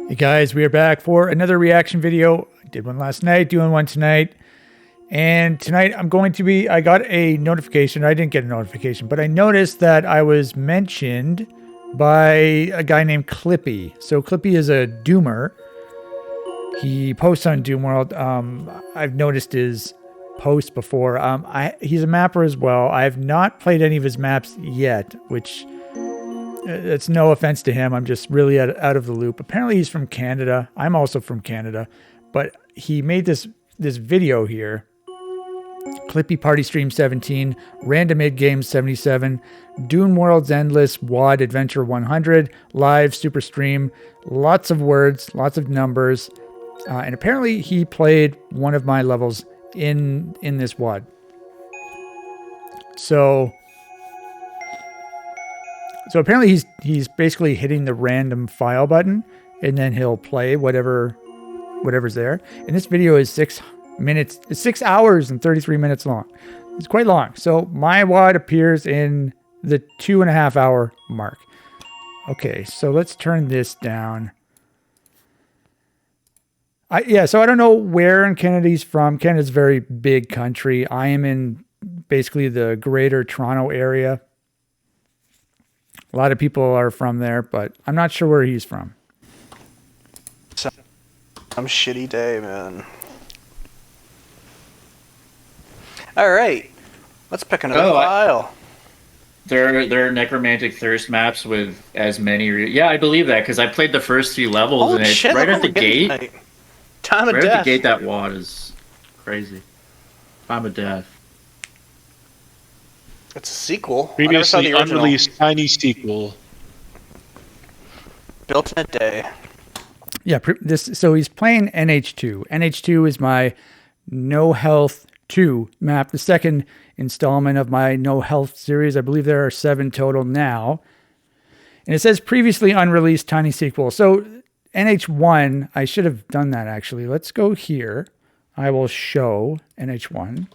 Hey guys, we are back for another reaction video. I did one last night, doing one tonight. And tonight I got a notification. I didn't get a notification, but I noticed that I was mentioned by a guy named Clippy. So Clippy is a Doomer. He posts on Doom World. I've noticed his posts before. He's a mapper as well. I have not played any of his maps yet, which it's no offense to him. I'm just really out of the loop. Apparently he's from Canada. I'm also from Canada, but he made this video here. Clippy Party Stream 17, Random Mid Games 77, Dune World's Endless WAD Adventure 100, Live Super Stream, lots of words, lots of numbers, and apparently he played one of my levels in this WAD. So apparently he's basically hitting the random file button, and then he'll play whatever's there. And this video is 6 hours and 33 minutes long. It's quite long. So my WAD appears in the 2.5 hour mark. Okay, so let's turn this down. So I don't know where in Canada he's from. Canada's a very big country. I am in basically the greater Toronto area. A lot of people are from there, but I'm not sure where he's from. Some shitty day, man. All right, let's pick another file. They're necromantic thirst maps with as many. Yeah, I believe that because I played the first 3 levels. Holy and it's shit, right at the gate. Tonight. Time of right death. at the gate, that WAD is crazy. Time of death. It's a sequel. Previously unreleased tiny sequel. Built in a day. Yeah, so he's playing NH2. NH2 is my No Health 2 map, the second installment of my No Health series. I believe there are 7 total now. And it says previously unreleased tiny sequel. So NH1, I should have done that actually. Let's go here. I will show NH1.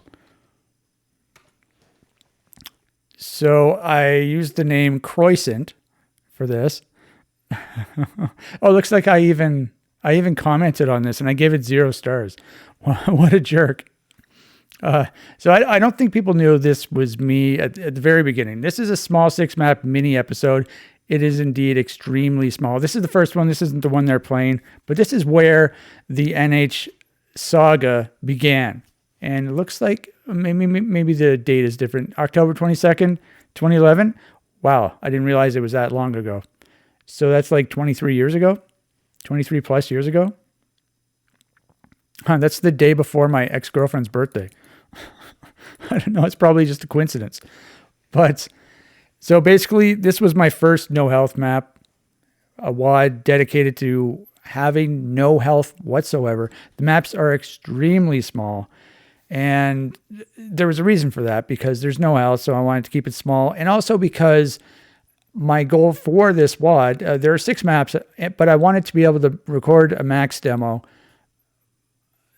So I used the name Croissant for this. Oh, looks like I even commented on this and I gave it 0 stars. What a jerk. So I don't think people knew this was me at the very beginning. This is a small 6-map mini episode. It is indeed extremely small. This is the first one. This isn't the one they're playing, but this is where the NH saga began. And it looks like maybe the date is different. October 22nd, 2011. Wow, I didn't realize it was that long ago. So that's like 23 years ago, 23 plus years ago. Huh, that's the day before my ex-girlfriend's birthday. I don't know. It's probably just a coincidence. But so basically, this was my first no health map, a WAD dedicated to having no health whatsoever. The maps are extremely small. And there was a reason for that because there's no health, so I wanted to keep it small. And also because my goal for this WAD, there are 6 maps, but I wanted to be able to record a max demo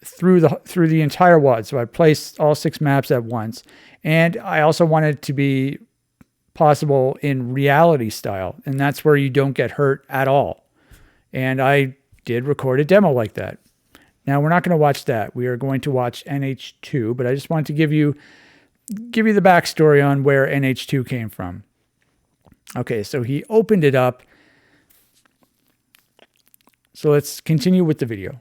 through the entire WAD. So I placed all 6 maps at once. And I also wanted it to be possible in reality style. And that's where you don't get hurt at all. And I did record a demo like that. Now, we're not going to watch that. We are going to watch NH2, but I just wanted to give you the backstory on where NH2 came from. Okay, so he opened it up. So let's continue with the video.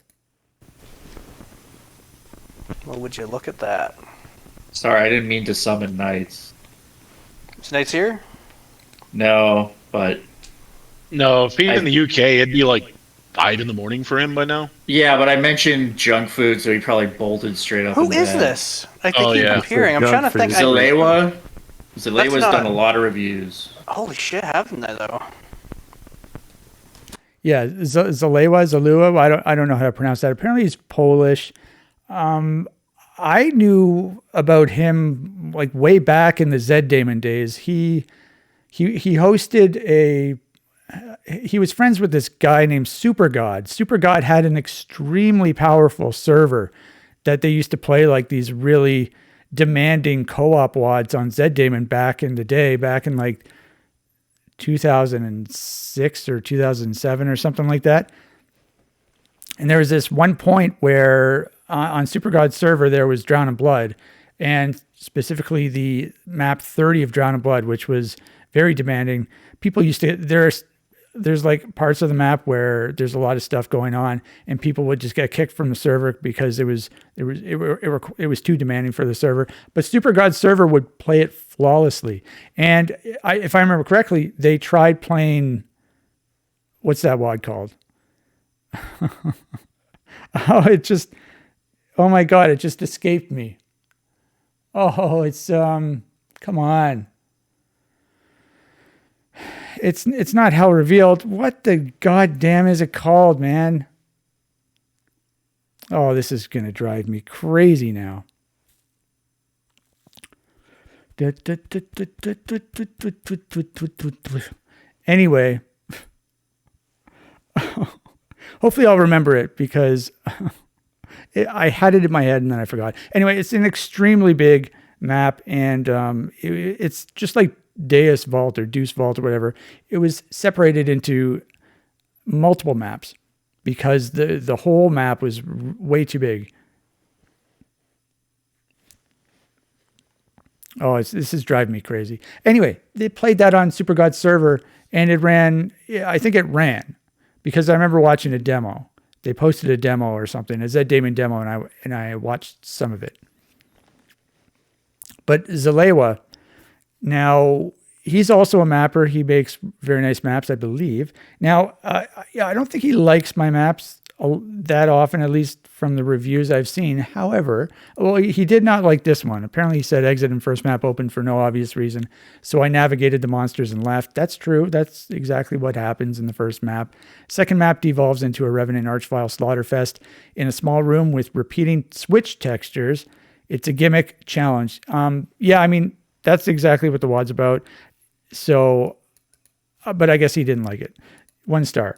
Well, would you look at that? Sorry, I didn't mean to summon knights. Is Knight's here? No, but... No, if he's in the UK, it'd be like 5 in the morning for him by now. Yeah, but I mentioned junk food, so he probably bolted straight up. Who is this? I think he's appearing. I'm trying to think. Zalewa? Zalewa's done a lot of reviews. Holy shit, haven't they though? Yeah, Zalewa. I don't know how to pronounce that. Apparently he's Polish. I knew about him like way back in the Zed Daemon days. He hosted he was friends with this guy named Supergod. Supergod had an extremely powerful server that they used to play like these really demanding co-op WADs on Zed Daemon back in the day, back in like 2006 or 2007 or something like that. And there was this one point where on Super God's server, there was Drown in Blood, and specifically the map 30 of Drown in Blood, which was very demanding. People used to, there's like parts of the map where there's a lot of stuff going on, and people would just get kicked from the server because it was too demanding for the server. But Super God's server would play it flawlessly. And if I remember correctly, they tried playing, what's that WAD called? Oh my God, it just escaped me. Oh, it's, come on. It's not Hell Revealed. What the goddamn is it called, man? Oh, this is going to drive me crazy now. Anyway, hopefully I'll remember it because I had it in my head and then I forgot. Anyway, it's an extremely big map, and it's just like Deus Vault or Deuce Vault or whatever. It was separated into multiple maps because the whole map was way too big. Oh, this is driving me crazy. Anyway, they played that on Super God's server, and it ran. I think it ran because I remember watching a demo. They posted a demo or something, a Zed Damon demo, and I watched some of it. But Zalewa, now he's also a mapper. He makes very nice maps, I believe. Now, I don't think he likes my maps that often, at least from the reviews I've seen. However, he did not like this one. Apparently he said exit and first map open for no obvious reason. So I navigated the monsters and left. That's true. That's exactly what happens in the first map. Second map devolves into a Revenant Archvile Slaughterfest in a small room with repeating switch textures. It's a gimmick challenge. Yeah, I mean, that's exactly what the WAD's about. So, but I guess he didn't like it. 1 star.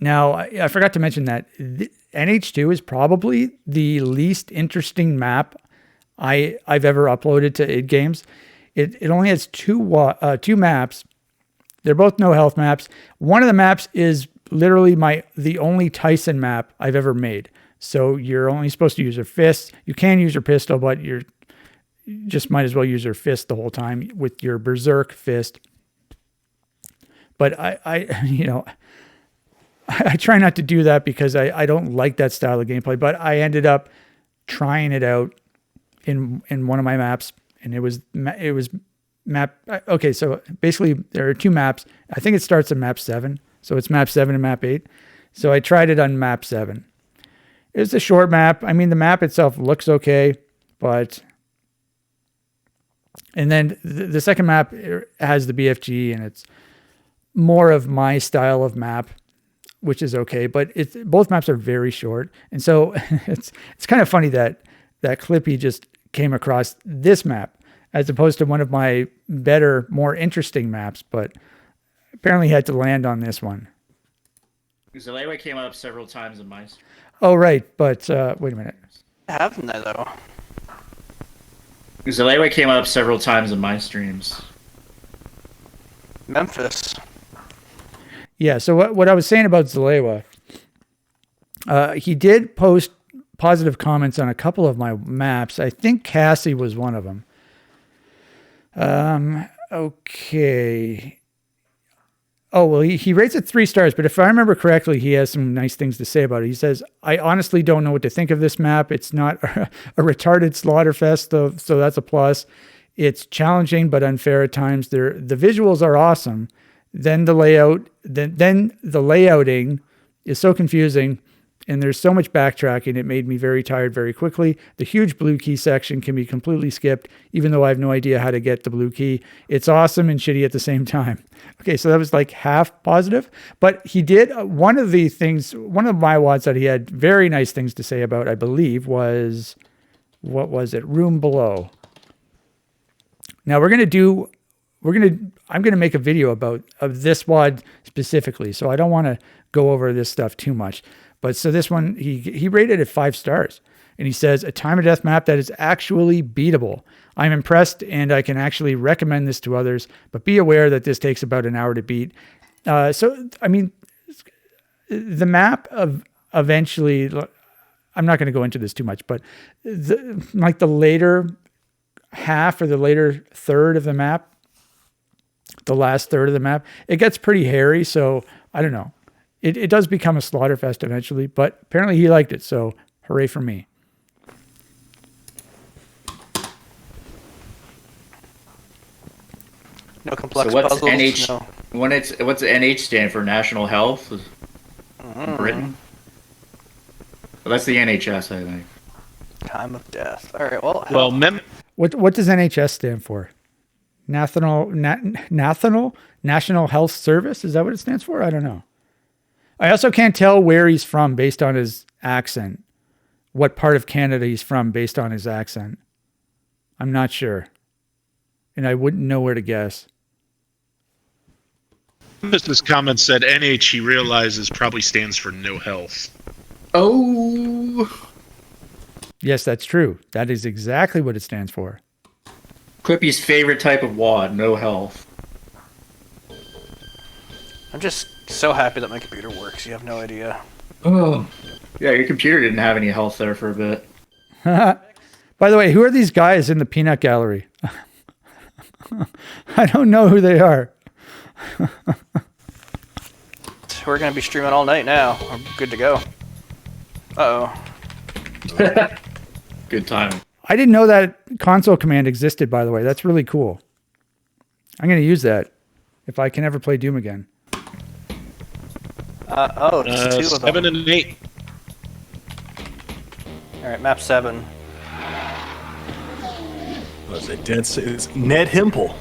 Now, I forgot to mention that NH2 is probably the least interesting map I've ever uploaded to id Games. It only has two maps. They're both no health maps. One of the maps is literally the only Tyson map I've ever made. So you're only supposed to use your fist. You can use your pistol, but you just might as well use your fist the whole time with your berserk fist. But I try not to do that because I don't like that style of gameplay, but I ended up trying it out in one of my maps, and it was map. Okay. So basically there are 2 maps. I think it starts at map 7. So it's map 7 and map 8. So I tried it on map 7. It's a short map. I mean, the map itself looks okay, and then the second map has the BFG, and it's more of my style of map, which is okay, but both maps are very short. And so it's kind of funny that Clippy just came across this map as opposed to one of my better, more interesting maps, but apparently he had to land on this one. Zalewa came up several times in my... Oh, right. But wait a minute. Haven't they, though? Zalewa came up several times in my streams. Memphis. Yeah, so what I was saying about Zalewa, he did post positive comments on a couple of my maps. I think Cassie was one of them. Okay. Oh, well, he rates it 3 stars, but if I remember correctly, he has some nice things to say about it. He says, I honestly don't know what to think of this map. It's not a retarded slaughterfest, though, so that's a plus. It's challenging, but unfair at times. The visuals are awesome. Then the layout, then the layouting is so confusing, and there's so much backtracking. It made me very tired very quickly. The huge blue key section can be completely skipped, even though I have no idea how to get the blue key. It's awesome and shitty at the same time. Okay, so that was like half positive, but he did one of my WADs that he had very nice things to say about, I believe, was, what was it? Room Below. Now I'm going to make a video of this WAD specifically, so I don't want to go over this stuff too much. But so this one, he rated it 5 stars. And he says, a time of death map that is actually beatable. I'm impressed, and I can actually recommend this to others, but be aware that this takes about an hour to beat. So, I mean, the map of eventually, I'm not going to go into this too much, but like the later half or the later third of the map, the last third of the map, it gets pretty hairy. So I don't know. It does become a slaughterfest eventually, but apparently he liked it. So hooray for me. No complex So what's puzzles. NH? No. What's NH stand for? National Health in Britain. Well, that's the NHS, I think. Time of death. All right. Well. Well, What does NHS stand for? National Health Service? Is that what it stands for? I don't know. I also can't tell where he's from based on his accent. What part of Canada he's from based on his accent. I'm not sure. And I wouldn't know where to guess. This comment said NH, he realizes, probably stands for no health. Oh, Yes, that's true. That is exactly what it stands for. Clippy's favorite type of WAD, no health. I'm just so happy that my computer works. You have no idea. Oh, yeah, your computer didn't have any health there for a bit. By the way, who are these guys in the peanut gallery? I don't know who they are. We're gonna be streaming all night now. I'm good to go. Uh-oh. Good timing. I didn't know that console command existed, by the way. That's really cool. I'm going to use that if I can ever play Doom again. It's two of them. 7 and 8. All right, map 7. Was it dead? It's Ned Hempel.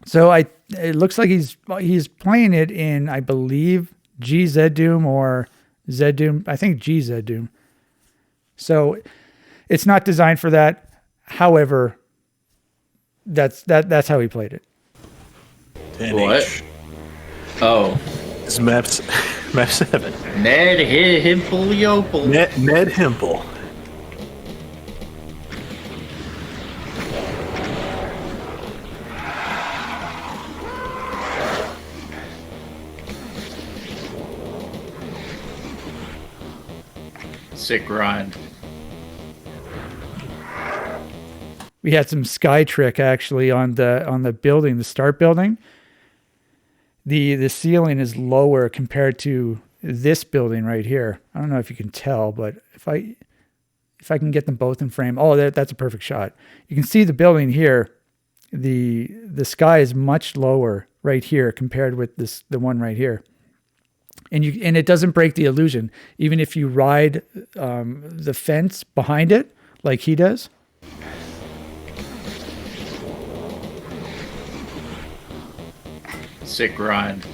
So it looks like he's playing it in, I believe, GZ Doom or Z Doom. I think GZ Doom. So it's not designed for that. However, that's how he played it. What? Oh. It's map 7. Ned Hempel. Ned Hempel. Sick grind. We had some sky trick actually on the building, the start building. The ceiling is lower compared to this building right here. I don't know if you can tell, but if I can get them both in frame, that's a perfect shot. You can see the building here. The sky is much lower right here compared with the one right here. And it doesn't break the illusion, even if you ride the fence behind it like he does. Sick grind.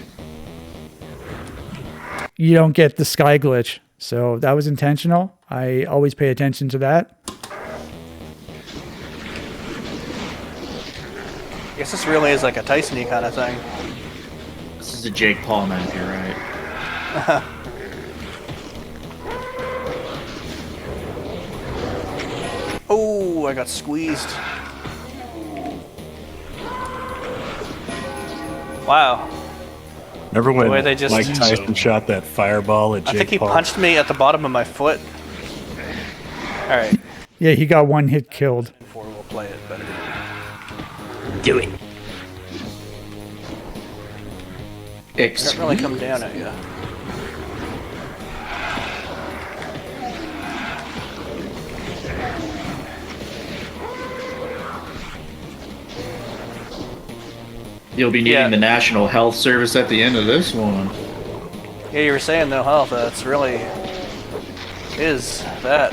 You don't get the sky glitch, so that was intentional. I always pay attention to that. I guess this really is like a Tyson-y kind of thing. This is a Jake Paul map, you're right. Oh, I got squeezed. Wow. Remember when The way they just- Mike Tyson shot that fireball at Jake I think he Paul? punched me at the bottom of my foot. All right. Yeah, he got one hit killed. Before we'll play it, but Do it. it doesn't really come down at you. You'll be needing Yeah. the National Health Service at the end of this one. Yeah, you were saying no health. That's really is that.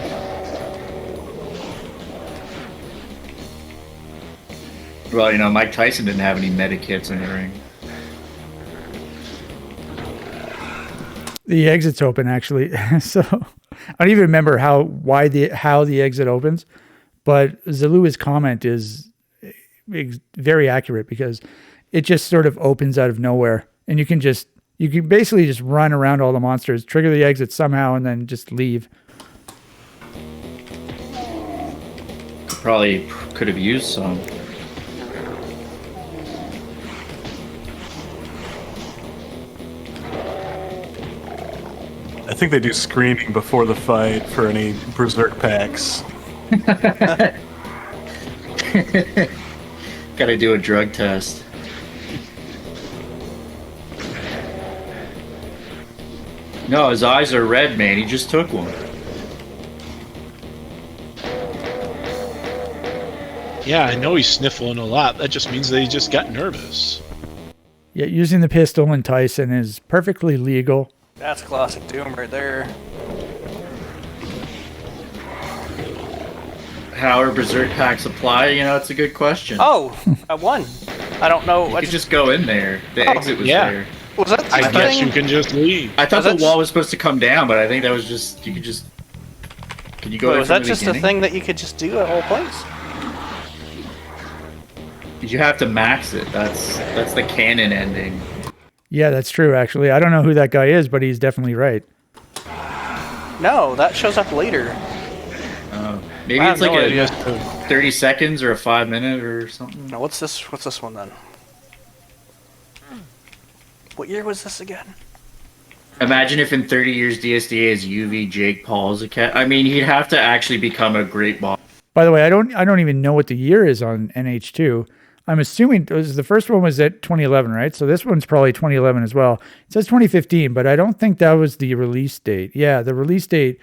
Well, you know, Mike Tyson didn't have any medikits in the ring. The exit's open actually, so I don't even remember how the exit opens, but Zalua's comment is very accurate because it just sort of opens out of nowhere, and you can basically just run around all the monsters, trigger the exit somehow, and then just leave. Probably could have used some. I think they do screening before the fight for any berserk packs. Gotta do a drug test. No, his eyes are red, man. He just took one. Yeah, I know he's sniffling a lot. That just means that he just got nervous. Yeah, using the pistol in Tyson is perfectly legal. That's classic Doom right there. How are berserk packs apply? You know, it's a good question. Oh, I won. I don't know. You I could just go in there. The exit was yeah. there. was that I the guess thing? you can just leave. I thought Was the that wall was supposed to come down, but I think that was just you could just. Can you go there Was from that the just a beginning? thing that you could just do at whole place? You have to max it. That's the canon ending. Yeah, that's true, actually. I don't know who that guy is, but he's definitely right. No, that shows up later. Maybe I it's have like no a idea. 30 seconds or a 5 minute or something. No, what's this? What's this one then? What year was this again? Imagine if in 30 years DSDA is UV Jake Paul as a cat. I mean, he'd have to actually become a great boss. By the way, I don't even know what the year is on NH2. I'm assuming the first one was at 2011, right? So this one's probably 2011 as well. It says 2015, but I don't think that was the release date. Yeah, the release date,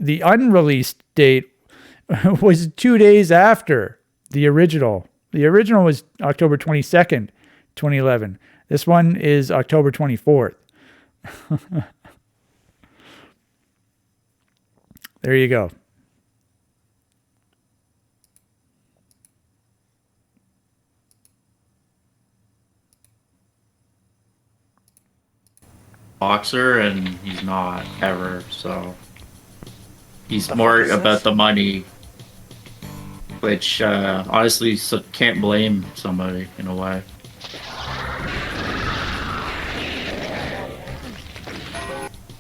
the unreleased date was 2 days after the original. The original was October 22nd, 2011. This one is October 24th. There you go. Boxer, and he's not ever, so he's more about the money, which honestly can't blame somebody in a way.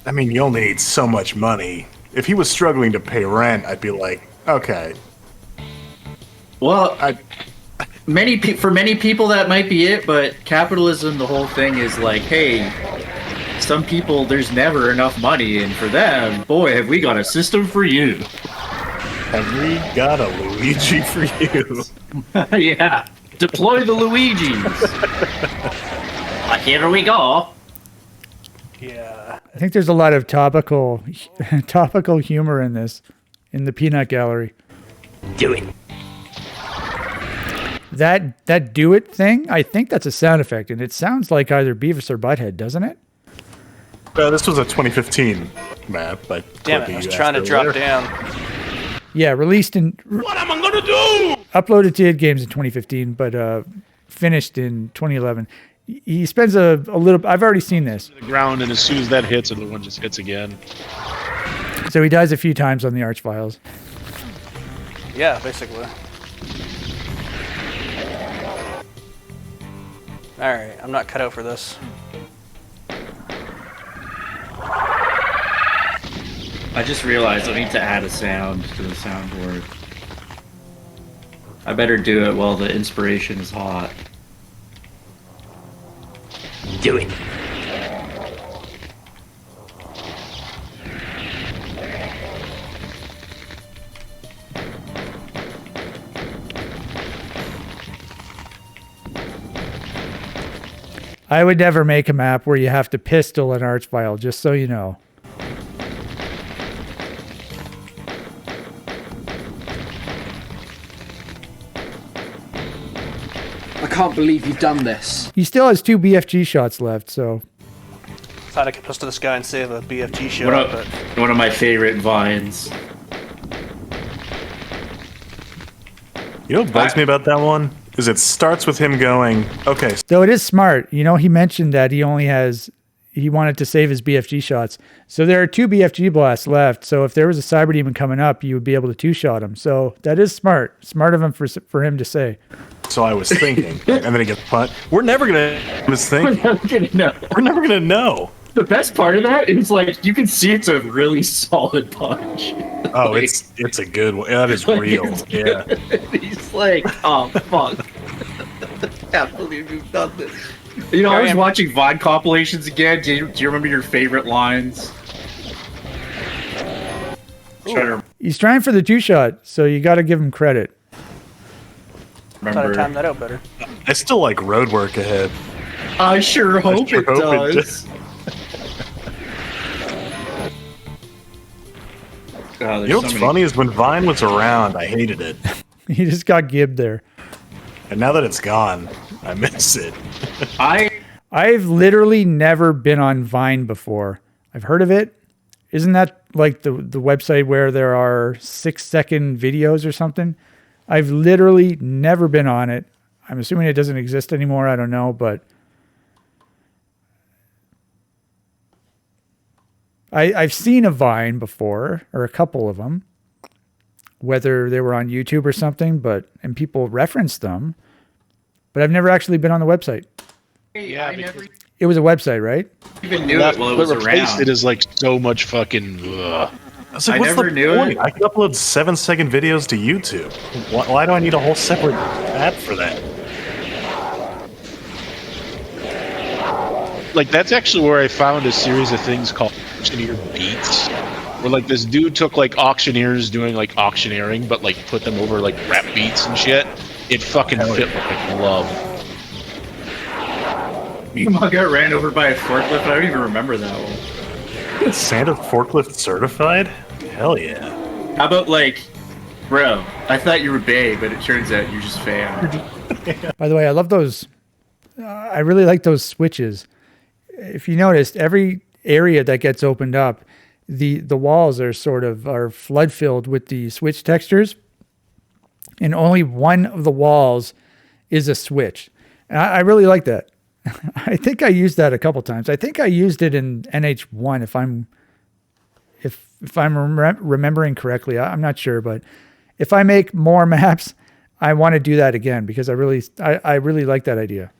I mean, you only need so much money. If he was struggling to pay rent, I'd be like, okay. Well, I for many people that might be it, but capitalism, the whole thing is like, hey, some people there's never enough money, and for them, boy, have we got a system for you. have we got a Luigi for you? Yeah, deploy the Luigis. Here we go. Yeah. I think there's a lot of topical humor in this, in the peanut gallery. Do it. That do it thing, I think that's a sound effect, and it sounds like either Beavis or Butthead, doesn't it? This was a 2015 map, but Damn it! I was trying to drop down. Yeah, released in. What am I gonna do? Uploaded to id Games in 2015, but finished in 2011. He spends a little. I've already seen this. The ground, and as soon as that hits, the one just hits again. So he dies a few times on the Arch Files. Yeah, basically. All right, I'm not cut out for this. I just realized I need to add a sound to the soundboard. I better do it while the inspiration is hot. Do it. I would never make a map where you have to pistol an Arch File, just so you know. I can't believe you've done this. He still has 2 BFG shots left, so Thought I could pistol this guy and save a BFG shot, but One of my favorite vines. You know what bugs me about that one? Is it starts with him going, okay, though it is smart. You know, he mentioned that he wanted to save his BFG shots. So there are 2 BFG blasts left. So if there was a cyber demon coming up, you would be able to 2-shot him. So that is smart. Smart of him for him to say. so I was thinking, and then he gets punt. We're never gonna was thinking. We're never gonna know. The best part of that is like you can see it's a really solid punch. Oh, Like, it's a good one. That is real. Yeah. He's like, oh fuck. Can't believe you've done this. You know, I was watching VOD compilations again. Do you remember your favorite lines? Trying to He's trying for the 2-shot, so you got to give him credit. Thought I remember. timed that out better. I still like road work ahead. I sure hope sure it hope it does. God, You know what's funny is when Vine was around, I hated it. He just got gibbed there. And now that it's gone, I miss it. I've literally never been on Vine before. I've heard of it. Isn't that like the website where there are 6-second videos or something? I've literally never been on it. I'm assuming it doesn't exist anymore. I don't know, but I've seen a Vine before, or a couple of them, whether they were on YouTube or something, and people referenced them, but I've never actually been on the website. Yeah, I never It was a website, right? even knew That, it while it but was replace around. it is like so much fucking. I was like, I what's never the knew point? it. I can upload 7-second videos to YouTube. Why do I need a whole separate app for that? Like that's actually where I found a series of things called auctioneer beats, where like this dude took like auctioneers doing like auctioneering, but like put them over like rap beats and shit. It fucking fit like a glove. Meanwhile, got ran over by a forklift. I don't even remember that one. Santa forklift certified? Hell yeah. How about like, bro? I thought you were bae, but it turns out you're just fam. By the way, I love those. I really like those switches. If you noticed, every area that gets opened up, the walls are flood filled with the switch textures, and only one of the walls is a switch. And I really like that. I think I used that a couple times. I think I used it in NH1 if I'm remembering correctly. I'm not sure, but if I make more maps, I want to do that again because I really like that idea.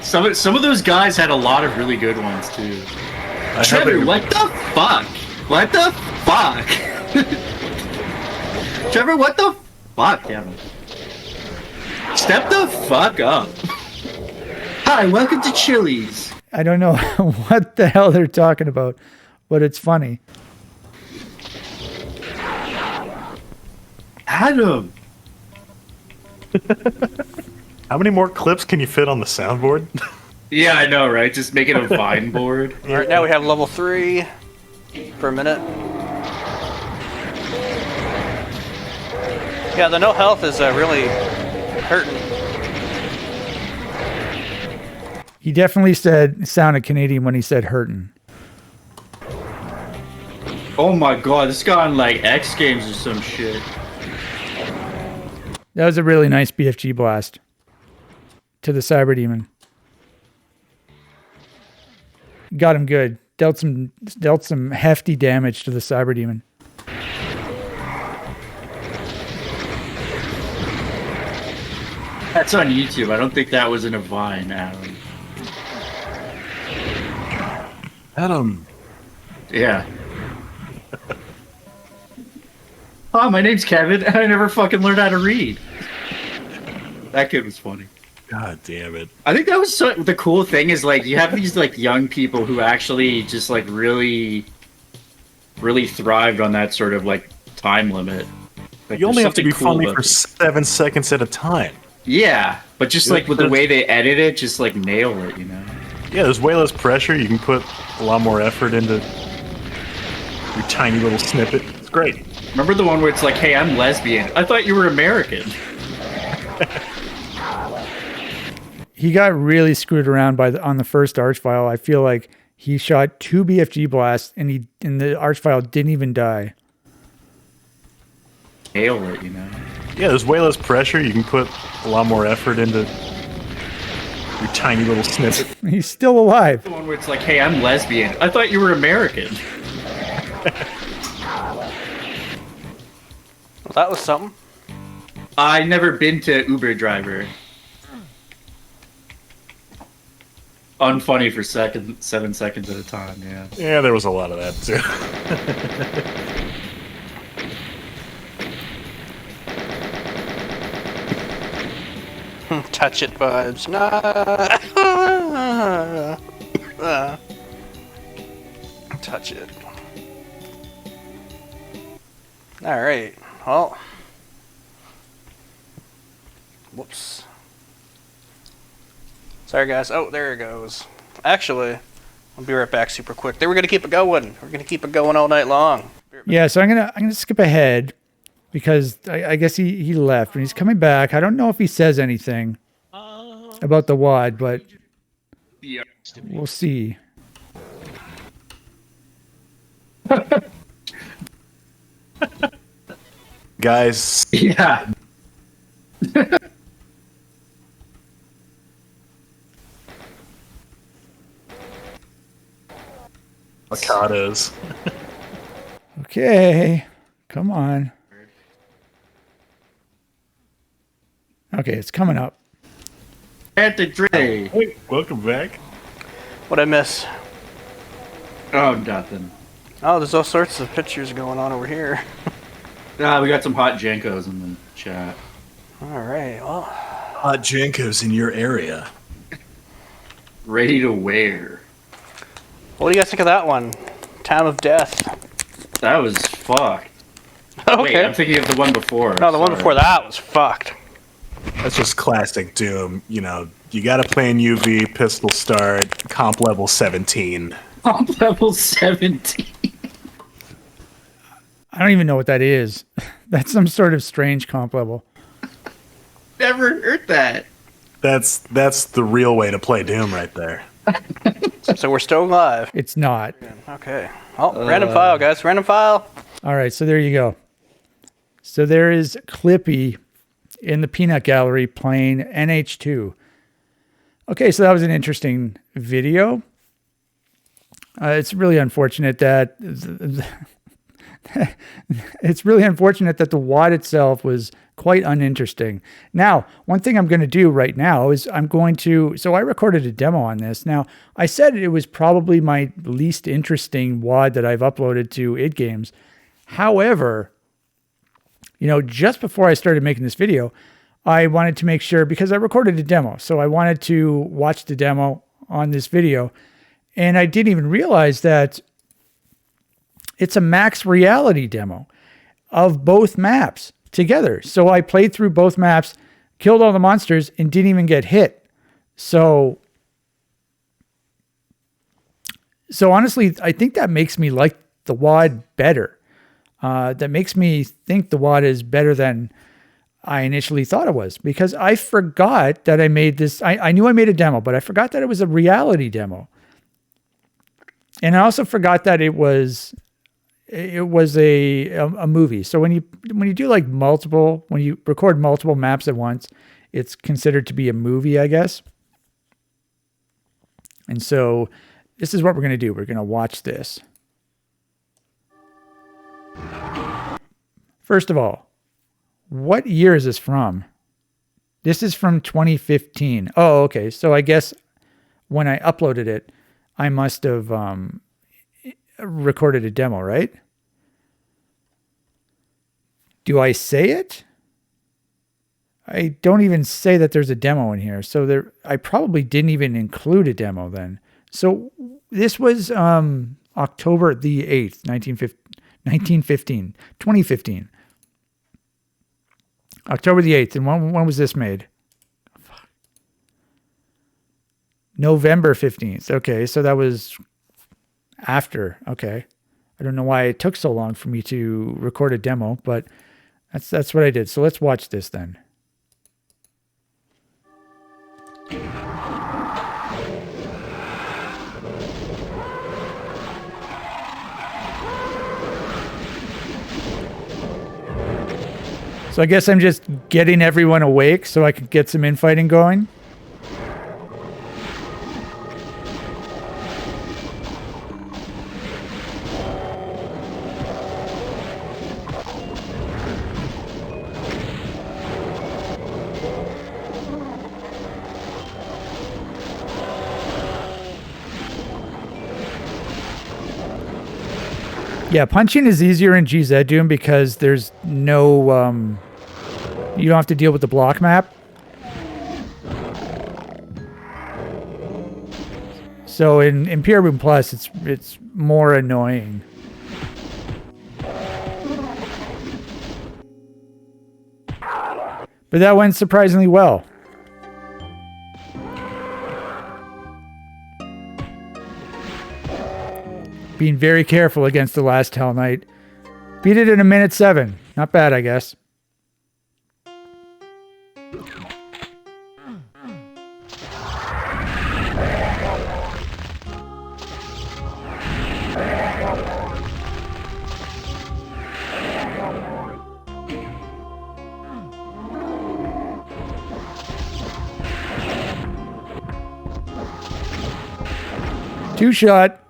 Some of those guys had a lot of really good ones too. Trevor, what the fuck? What the fuck? Trevor, what the fuck, Kevin? Step the fuck up. Hi, welcome to Chili's. I don't know what the hell they're talking about, but it's funny. Adam. How many more clips can you fit on the soundboard? Yeah, I know, right? Just make it a Vine board. Alright, now we have level 3 per minute. Yeah, the no health is really hurting. He definitely sounded Canadian when he said hurtin'. Oh my god, this guy on like X Games or some shit. That was a really nice BFG blast to the Cyber Demon. Got him good. Dealt some hefty damage to the Cyber Demon. That's on YouTube. I don't think that was in a Vine, Adam. Adam. Yeah. Hi, my name's Kevin, and I never fucking learned how to read. That kid was funny. God damn it. I think that was the cool thing is like you have these like young people who actually just like really thrived on that sort of like time limit. Like, You only have to be cool funny about for it. 7 seconds at a time. Yeah, but just like with the way they edit it, just like nail it, you know. Yeah, there's way less pressure. You can put a lot more effort into your tiny little snippet. It's great. Remember the one where it's like, "Hey, I'm lesbian. I thought you were American." He got really screwed around on the first Archvile. I feel like he shot 2 BFG blasts and the Archvile didn't even die. Nail it, you know. Yeah, there's way less pressure. You can put a lot more effort into your tiny little snippet. He's still alive. The one where it's like, "Hey, I'm lesbian. I thought you were American." Well, that was something. I never been to Uber driver. Unfunny for 7 seconds at a time. Yeah. Yeah, there was a lot of that too. Touch it vibes. Nah. Touch it. All right. Well. Whoops. Sorry, guys. Oh, there it goes. Actually, I'll be right back super quick. We're going to keep it going. We're going to keep it going all night long. Yeah, so I'm gonna skip ahead because I guess he left and he's coming back. I don't know if he says anything about the WAD, but we'll see. Guys, Yeah. avocados. Okay, come on. Okay, it's coming up. At the Dre. Hey, welcome back. What'd I miss? Oh, nothing. Oh, there's all sorts of pictures going on over here. We got some hot Jankos in the chat. All right. Well, Hot Jankos in your area. Ready to wear. what do you guys think of that one? Time of Death. That was fucked. Okay. Wait, I'm thinking of the one before. No, the one Sorry. before that was fucked. That's just classic Doom. You know, you got to play in UV, pistol start, comp level 17. Comp level 17. I don't even know what that is. That's some sort of strange comp level. Never heard that. That's the real way to play Doom right there. So we're still alive. It's not. Okay. Oh, random file, guys. Random file. All right, so there you go. So there is Clippy in the peanut gallery playing NH2. Okay, so that was an interesting video. It's really unfortunate that the WAD itself was quite uninteresting. Now, one thing I'm going to do right now is so I recorded a demo on this. Now, I said it was probably my least interesting WAD that I've uploaded to id Games. However, just before I started making this video, I wanted to make sure, because I recorded a demo, so I wanted to watch the demo on this video, and I didn't even realize that it's a max reality demo of both maps together. So I played through both maps, killed all the monsters, and didn't even get hit. So honestly, I think that makes me like the WAD better. That makes me think the WAD is better than I initially thought it was, because I forgot that I made this. I knew I made a demo, but I forgot that it was a reality demo. And I also forgot that it was a movie. So when you do when you record multiple maps at once, it's considered to be a movie, I guess. And so this is what we're going to do. We're going to watch this. First of all, what year is this from? This is from 2015. Oh, okay. So I guess when I uploaded it, I must have recorded a demo, right? Do I say it? I don't even say that there's a demo in here. So I probably didn't even include a demo then. So this was October the 8th, 2015. October the 8th. And when was this made? November 15th. Okay, so that was after. Okay. I don't know why it took so long for me to record a demo, but that's what I did. So let's watch this then. So I guess I'm just getting everyone awake so I could get some infighting going. Yeah, punching is easier in GZ Doom because there's no, you don't have to deal with the block map. So in Imperial Boom Plus, it's more annoying. But that went surprisingly well. Being very careful against the last Hell Knight. Beat it in 1:07. Not bad, I guess. Two shot.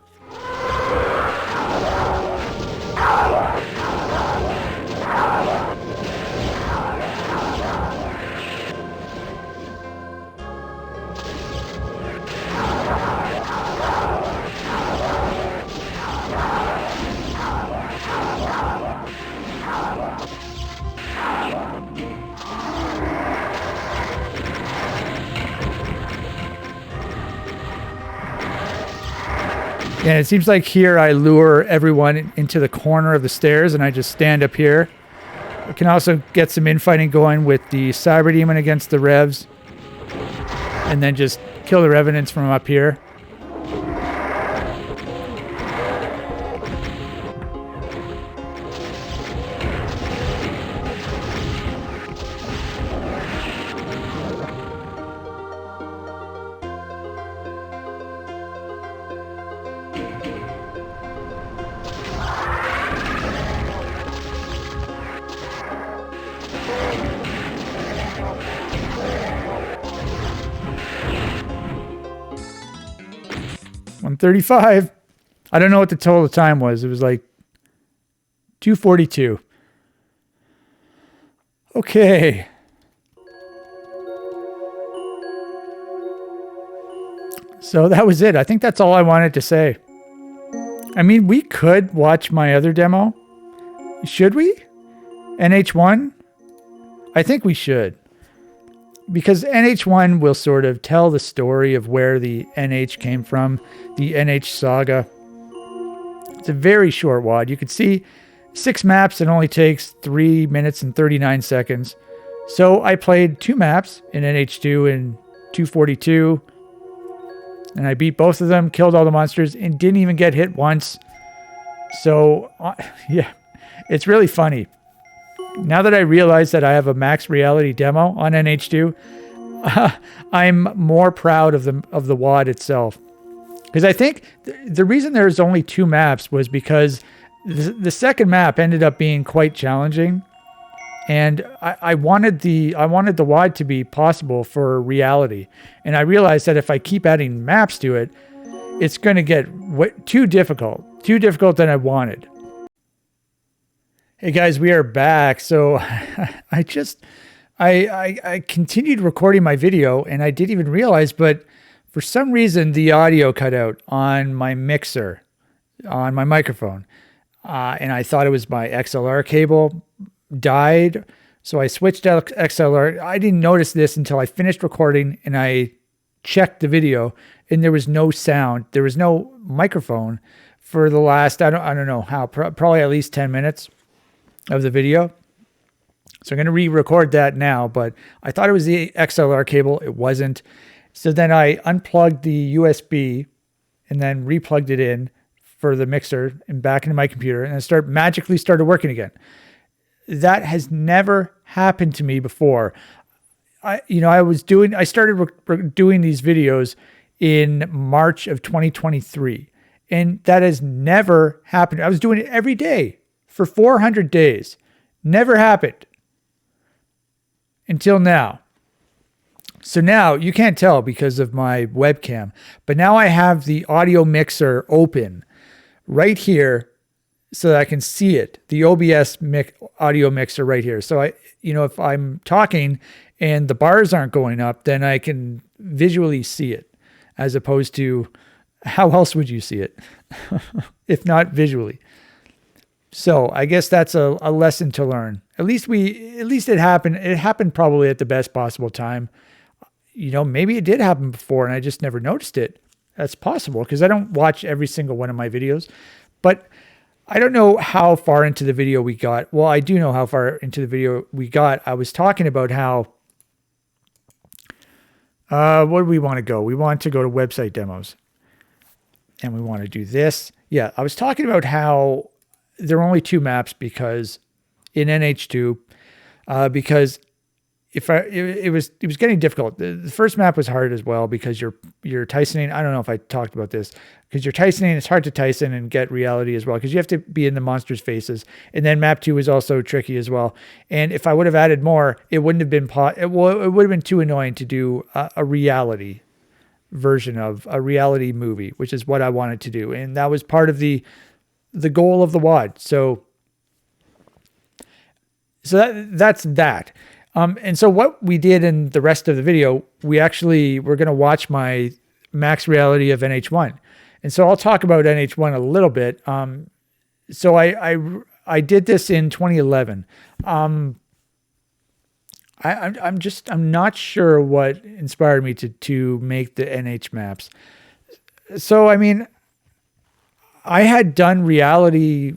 Yeah, it seems like here I lure everyone into the corner of the stairs and I just stand up here. I can also get some infighting going with the Cyber Demon against the Revs. And then just kill the Revenants from up here. $135. I don't know what the total time was. It was like 242. Okay. So that was it. I think that's all I wanted to say. I mean, we could watch my other demo. Should we? NH1? I think we should. Because NH1 will sort of tell the story of where the NH came from, the NH saga. It's a very short WAD. You could see 6 maps. It only takes 3 minutes and 39 seconds. So I played 2 maps in NH2 and 242. And I beat both of them, killed all the monsters, and didn't even get hit once. So, yeah, it's really funny. Now that I realize that I have a max reality demo on NH2, I'm more proud of the WAD itself. Because I think the reason there's only 2 maps was because the second map ended up being quite challenging. And I wanted the WAD to be possible for reality. And I realized that if I keep adding maps to it, it's going to get too difficult than I wanted. Hey guys, we are back. So I continued recording my video and I didn't even realize, but for some reason the audio cut out on my mixer, on my microphone. And I thought it was my XLR cable died. So I switched out XLR. I didn't notice this until I finished recording and I checked the video and there was no sound. There was no microphone for the last, I don't know how, probably at least 10 minutes of the video. So I'm going to re-record that now, but I thought it was the XLR cable. It wasn't. So then I unplugged the USB and then replugged it in for the mixer and back into my computer, and it magically started working again. That has never happened to me before. I started doing these videos in March of 2023, and that has never happened. I was doing it every day for 400 days. Never happened until now. So now you can't tell because of my webcam, but now I have the audio mixer open right here so that I can see it, the OBS audio mixer right here. So if I'm talking and the bars aren't going up, then I can visually see it, as opposed to how else would you see it if not visually? So I guess that's a lesson to learn. At least it happened. It happened probably at the best possible time. Maybe it did happen before and I just never noticed it. That's possible because I don't watch every single one of my videos. But I don't know how far into the video we got. Well, I do know how far into the video we got. I was talking about how, where do we want to go? We want to go to website demos. And we want to do this. Yeah, I was talking about how there are only 2 maps because in NH2, because it was getting difficult. The first map was hard as well because you're Tysoning. I don't know if I talked about this because you're Tysoning. It's hard to Tyson and get reality as well because you have to be in the monsters' faces. And then map 2 is also tricky as well. And if I would have added more, it wouldn't have been it would have been too annoying to do a reality version of a reality movie, which is what I wanted to do. And that was part of the goal of the WAD. So that's that. And so what we did in the rest of the video, we're going to watch my max reality of NH1. And so I'll talk about NH1 a little bit. So I did this in 2011. I'm not sure what inspired me to make the NH maps. So, I mean, I had done reality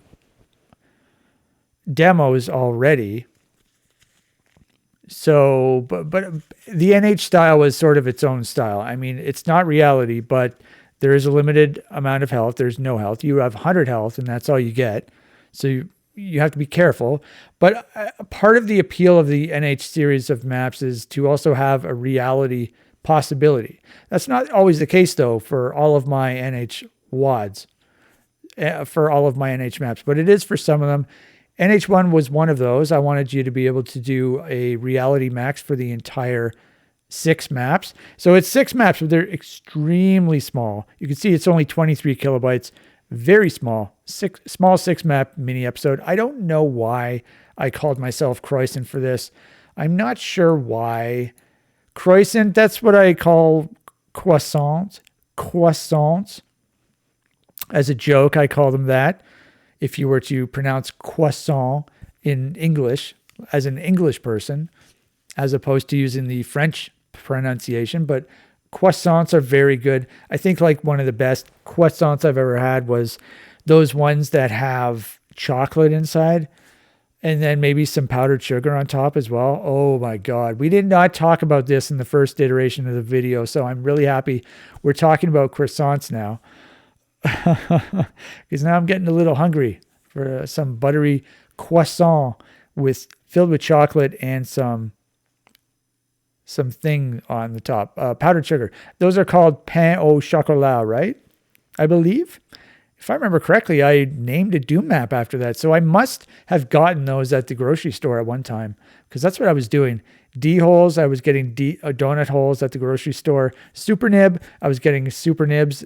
demos already. So, but the NH style was sort of its own style. I mean, it's not reality, but there is a limited amount of health. There's no health. You have 100 health, and that's all you get. So you have to be careful. But part of the appeal of the NH series of maps is to also have a reality possibility. That's not always the case, though, for all of my NH WADs, for all of my NH maps, but it is for some of them. NH1 was one of those. I wanted you to be able to do a reality max for the entire 6 maps. So it's 6 maps, but they're extremely small. You can see it's only 23 kilobytes, very small, small 6 map mini episode. I don't know why I called myself Croissant for this. I'm not sure why. Croissant, that's what I call croissants. As a joke, I call them that. If you were to pronounce croissant in English as an English person, as opposed to using the French pronunciation, but croissants are very good. I think like one of the best croissants I've ever had was those ones that have chocolate inside and then maybe some powdered sugar on top as well. Oh my God. We did not talk about this in the first iteration of the video, so I'm really happy we're talking about croissants now. Because now I'm getting a little hungry for some buttery croissant filled with chocolate and some thing on the top, powdered sugar. Those are called pain au chocolat, right? I believe. If I remember correctly, I named a Doom map after that. So I must have gotten those at the grocery store at one time because that's what I was doing. D-holes, I was getting donut holes at the grocery store. Super nib, I was getting super nibs.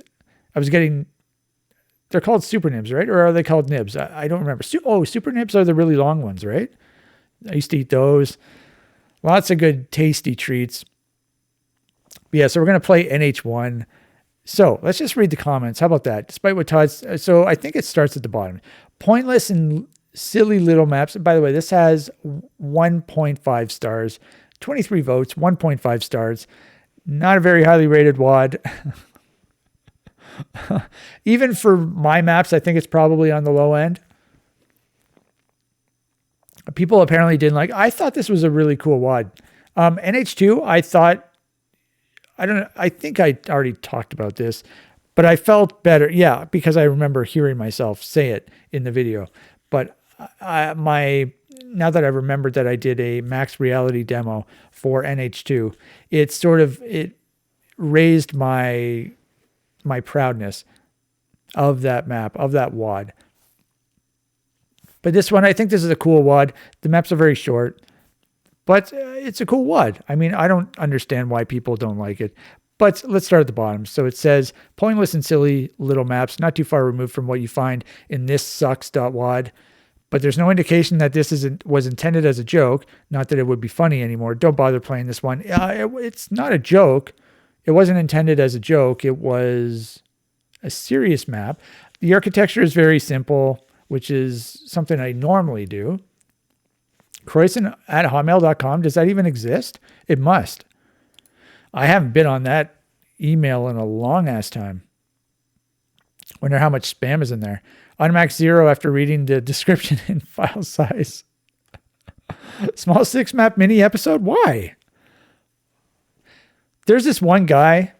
They're called super nibs, right? Or are they called nibs? I don't remember. Super nibs are the really long ones, right? I used to eat those. Lots of good, tasty treats. But yeah, so we're going to play NH1. So let's just read the comments. How about that? Despite what Todd's... So I think it starts at the bottom. Pointless and silly little maps. By the way, this has 1.5 stars. 23 votes, 1.5 stars. Not a very highly rated WAD. Even for my maps, I think it's probably on the low end. People apparently didn't like. I thought this was a really cool WAD. NH2, I think I already talked about this, but I felt better. Yeah, because I remember hearing myself say it in the video. But now that I remembered that I did a max reality demo for NH2, it raised my proudness of that map, of that WAD. But this one, I think this is a cool WAD. The maps are very short, but it's a cool WAD. I mean, I don't understand why people don't like it. But let's start at the bottom. So it says, pointless and silly little maps, not too far removed from what you find in this sucks.wad. But there's no indication that this was intended as a joke. Not that it would be funny anymore. Don't bother playing this one. It's not a joke. It wasn't intended as a joke. It was a serious map. The architecture is very simple, which is something I normally do. Croissant@hotmail.com. Does that even exist? It must. I haven't been on that email in a long ass time. Wonder how much spam is in there. Automatic 0 after reading the description and file size. Small 6 map mini episode? Why? There's this one guy.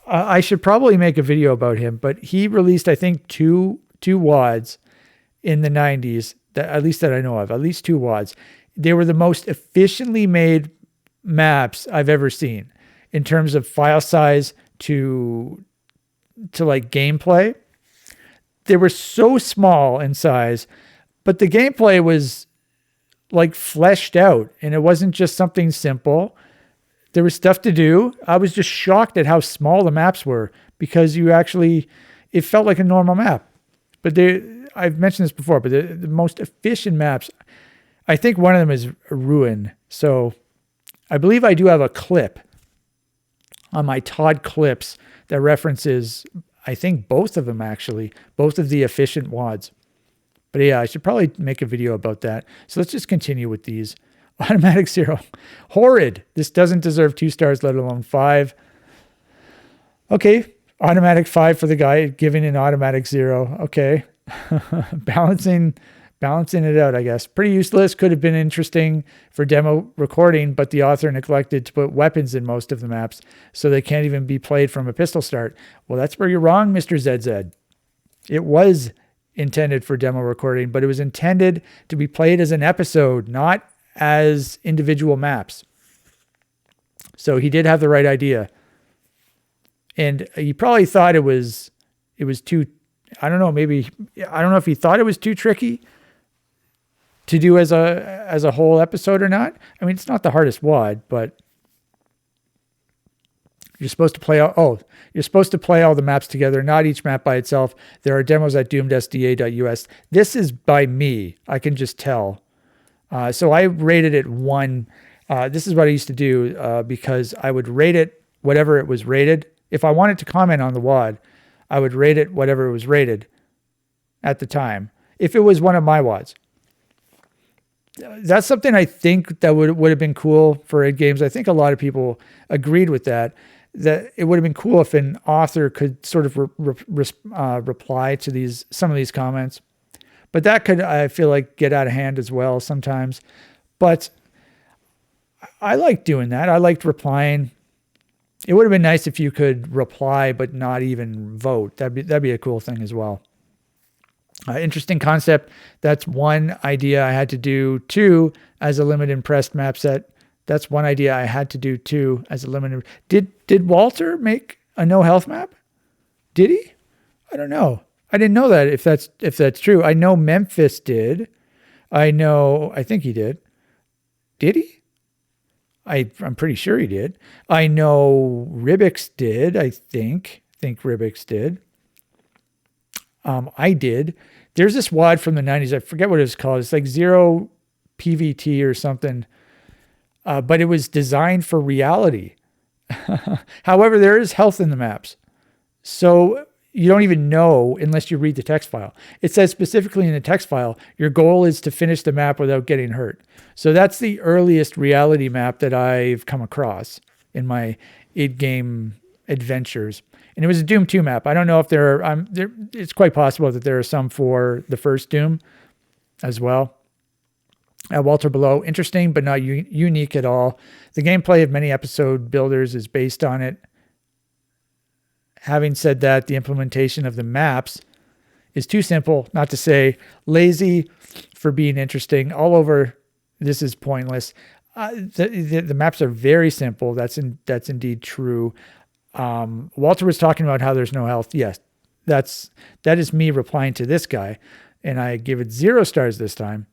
I should probably make a video about him, but he released, I think, two WADs in the 90s, at least that I know of, at least 2 WADs. They were the most efficiently made maps I've ever seen in terms of file size to like gameplay. They were so small in size, but the gameplay was like fleshed out, and it wasn't just something simple. There was stuff to do. I was just shocked at how small the maps were because it felt like a normal map. But I've mentioned this before, but the most efficient maps, I think one of them is Ruin. So I believe I do have a clip on my Todd clips that references, I think both of them actually, both of the efficient WADs. But yeah, I should probably make a video about that. So let's just continue with these. Automatic 0. Horrid. This doesn't deserve 2 stars, let alone 5. Okay. Automatic 5 for the guy giving an automatic 0. Okay. Balancing it out, I guess. Pretty useless. Could have been interesting for demo recording, but the author neglected to put weapons in most of the maps, so they can't even be played from a pistol start. Well, that's where you're wrong, Mr. ZZ. It was intended for demo recording, but it was intended to be played as an episode, not as individual maps. So he did have the right idea. And he probably thought it was too, I don't know if he thought it was too tricky to do as a whole episode or not. I mean, it's not the hardest WAD, but you're supposed to play all the maps together, not each map by itself. There are demos at doomedsda.us. This is by me. I can just tell. So I rated it 1. This is what I used to do because I would rate it whatever it was rated. If I wanted to comment on the WAD, I would rate it whatever it was rated at the time. If it was one of my WADs. That's something I think that would have been cool for id games. I think a lot of people agreed with that it would have been cool if an author could sort of reply to some of these comments. But that could, I feel like, get out of hand as well sometimes. But I liked doing that. I liked replying. It would have been nice if you could reply but not even vote. That'd be a cool thing as well. Interesting concept. That's one idea I had to do. 2, as a limited pressed map set. That's one idea I had to do 2 as a limited. Did Walter make a no health map? Did he? I don't know. I didn't know that if that's true. I know Memphis did. I think he did. Did he? I'm pretty sure he did. I know Ribix did, I think. I think Ribix did. I did. There's this WAD from the 90s. I forget what it was called. It's like 0 PVT or something. But it was designed for reality. However, there is health in the maps. So you don't even know unless you read the text file. It says specifically in the text file, your goal is to finish the map without getting hurt. So that's the earliest reality map that I've come across in my id game adventures. And it was a Doom 2 map. I don't know if it's quite possible that there are some for the first Doom as well. Walter below, interesting but not unique at all. The gameplay of many episode builders is based on it. Having said that, the implementation of the maps is too simple, not to say lazy, for being interesting. All over, this is pointless. The maps are very simple. That's indeed true. Walter was talking about how there's no health. Yes, that is me replying to this guy, and I give it 0 stars this time,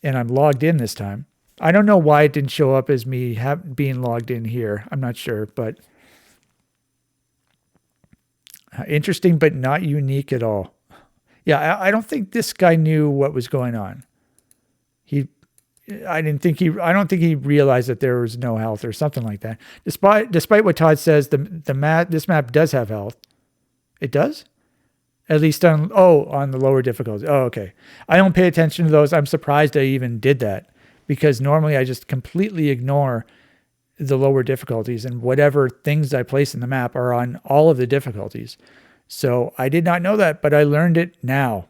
and I'm logged in this time. I don't know why it didn't show up as me being logged in here. I'm not sure, but interesting, but not unique at all. Yeah, I don't think this guy knew what was going on. I don't think he realized that there was no health or something like that. Despite what Todd says, this map does have health. It does? At least on the lower difficulty. Oh, okay. I don't pay attention to those. I'm surprised I even did that because normally I just completely ignore the lower difficulties, and whatever things I place in the map are on all of the difficulties. So I did not know that, but I learned it now.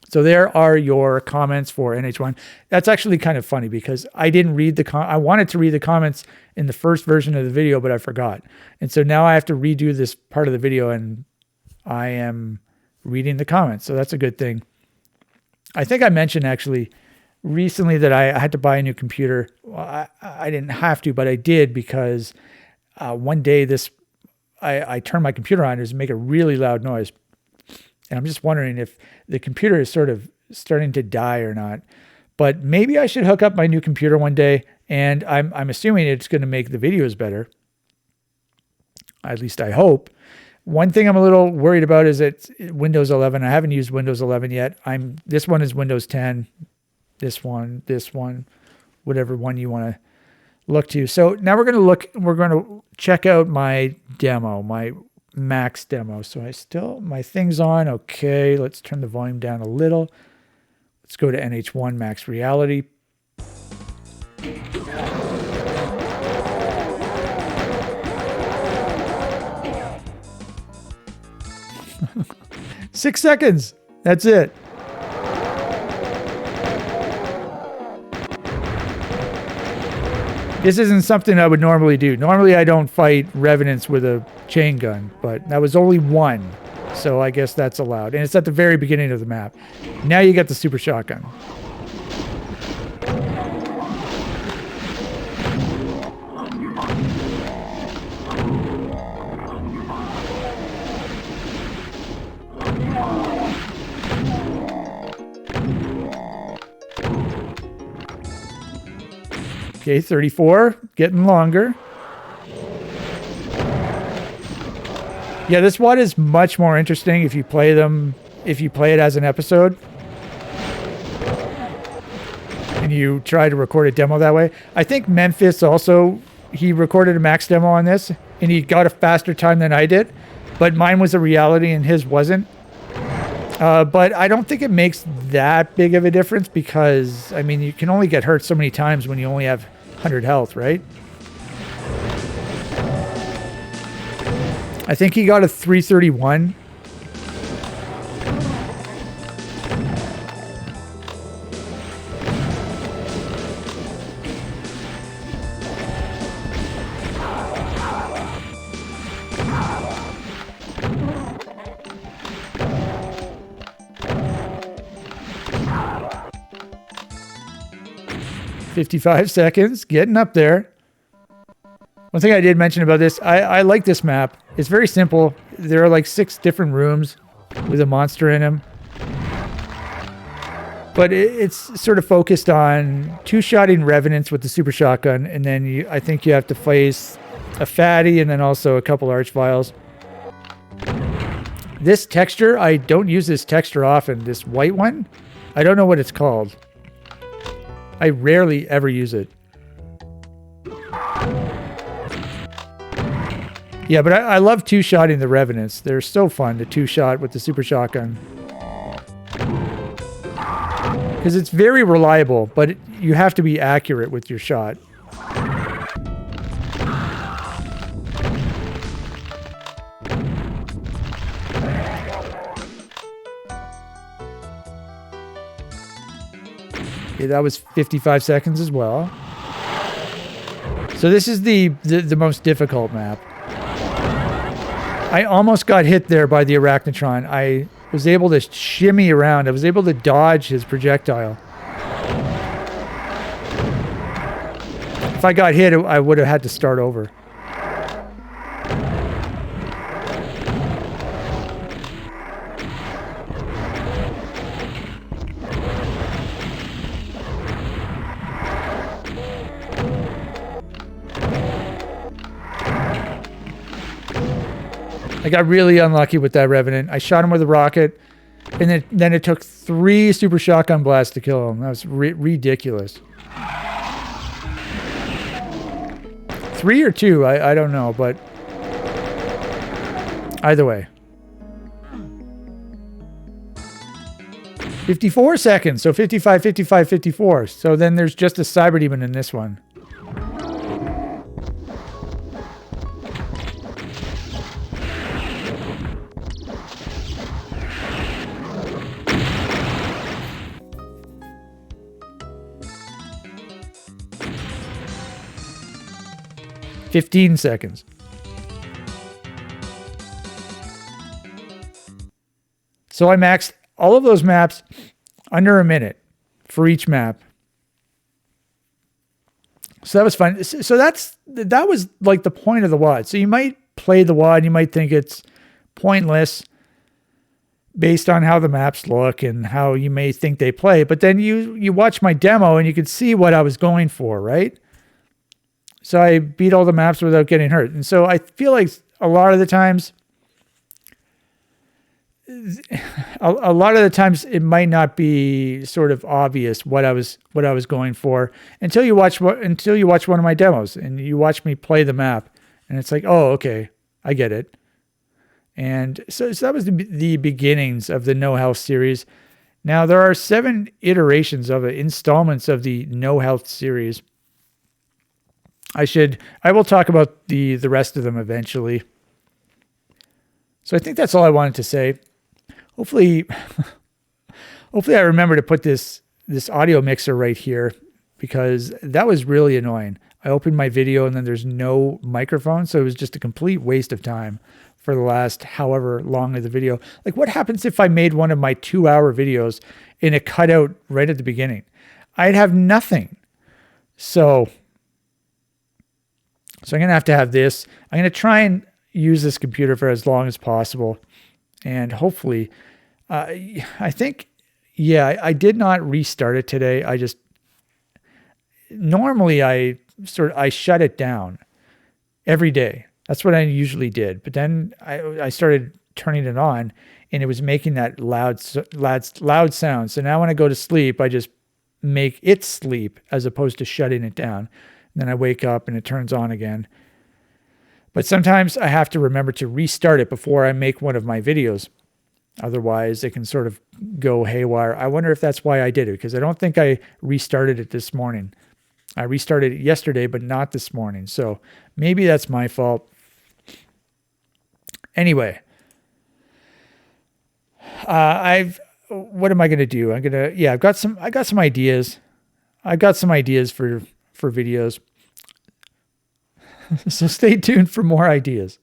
So there are your comments for NH1. That's actually kind of funny because I didn't read I wanted to read the comments in the first version of the video, but I forgot. And so now I have to redo this part of the video and I am reading the comments. So that's a good thing. I think I mentioned actually recently that I had to buy a new computer. Well, I didn't have to, but I did because one day I turned my computer on and it make a really loud noise. And I'm just wondering if the computer is sort of starting to die or not. But maybe I should hook up my new computer one day, and I'm assuming it's going to make the videos better. At least I hope. One thing I'm a little worried about is it's Windows 11. I haven't used Windows 11 yet. This one is Windows 10. This one, whatever one you want to look to. So now we're going to check out my demo, my max demo. So my thing's on. Okay, let's turn the volume down a little. Let's go to NH1 max reality. 6 seconds. That's it. This isn't something I would normally do. Normally I don't fight revenants with a chain gun, but that was only one. So I guess that's allowed. And it's at the very beginning of the map. Now you got the super shotgun. Okay, 34, getting longer. Yeah, this WAD is much more interesting if you play it as an episode. And you try to record a demo that way. I think Memphis also, he recorded a max demo on this, and he got a faster time than I did. But mine was a reality and his wasn't. But I don't think it makes that big of a difference because, I mean, you can only get hurt so many times when you only have 100 health, right? I think he got a 331. $55 seconds, getting up there. One thing I did mention about this, I like this map. It's very simple. There are like 6 different rooms with a monster in them. But it's sort of focused on two-shotting revenants with the super shotgun, and then I think you have to face a fatty and then also a couple archviles. This texture, I don't use this texture often. This white one, I don't know what it's called. I rarely ever use it. Yeah, but I love two-shotting the revenants. They're so fun to two-shot with the super shotgun. Because it's very reliable, but you have to be accurate with your shot. Okay, that was 55 seconds as well. So this is the most difficult map. I almost got hit there by the Arachnotron. I was able to shimmy around. I was able to dodge his projectile. If I got hit, I would have had to start over. I got really unlucky with that Revenant. I shot him with a rocket, and then it took 3 super shotgun blasts to kill him. That was ridiculous. 3 or 2, I don't know, but either way. 54 seconds, so 55, 55, 54. So then there's just a Cyber Demon in this one. 15 seconds. So I maxed all of those maps under a minute for each map. So that was fun. So that was like the point of the WAD. So you might play the WAD, you might think it's pointless based on how the maps look and how you may think they play, but then you watch my demo and you can see what I was going for, right? So I beat all the maps without getting hurt. And so I feel like a lot of the times it might not be sort of obvious what I was going for until you watch one of my demos and you watch me play the map, and it's like, oh, okay, I get it. And so that was the beginnings of the No Health series. Now there are 7 iterations of it, installments of the No Health series. I will talk about the rest of them eventually. So I think that's all I wanted to say. Hopefully I remember to put this audio mixer right here, because that was really annoying. I opened my video and then there's no microphone, so it was just a complete waste of time for the last however long of the video. Like, what happens if I made one of my 2-hour videos and it cut out right at the beginning? I'd have nothing. So I'm going to have this. I'm going to try and use this computer for as long as possible. And hopefully, I think, yeah, I did not restart it today. Normally I shut it down every day. That's what I usually did. But then I started turning it on, and it was making that loud sound. So now when I go to sleep, I just make it sleep as opposed to shutting it down. And then I wake up and it turns on again. But sometimes I have to remember to restart it before I make one of my videos. Otherwise, it can sort of go haywire. I wonder if that's why I did it, because I don't think I restarted it this morning. I restarted it yesterday, but not this morning. So maybe that's my fault. Anyway, what am I going to do? I've got some ideas. I've got some ideas for videos. So stay tuned for more ideas.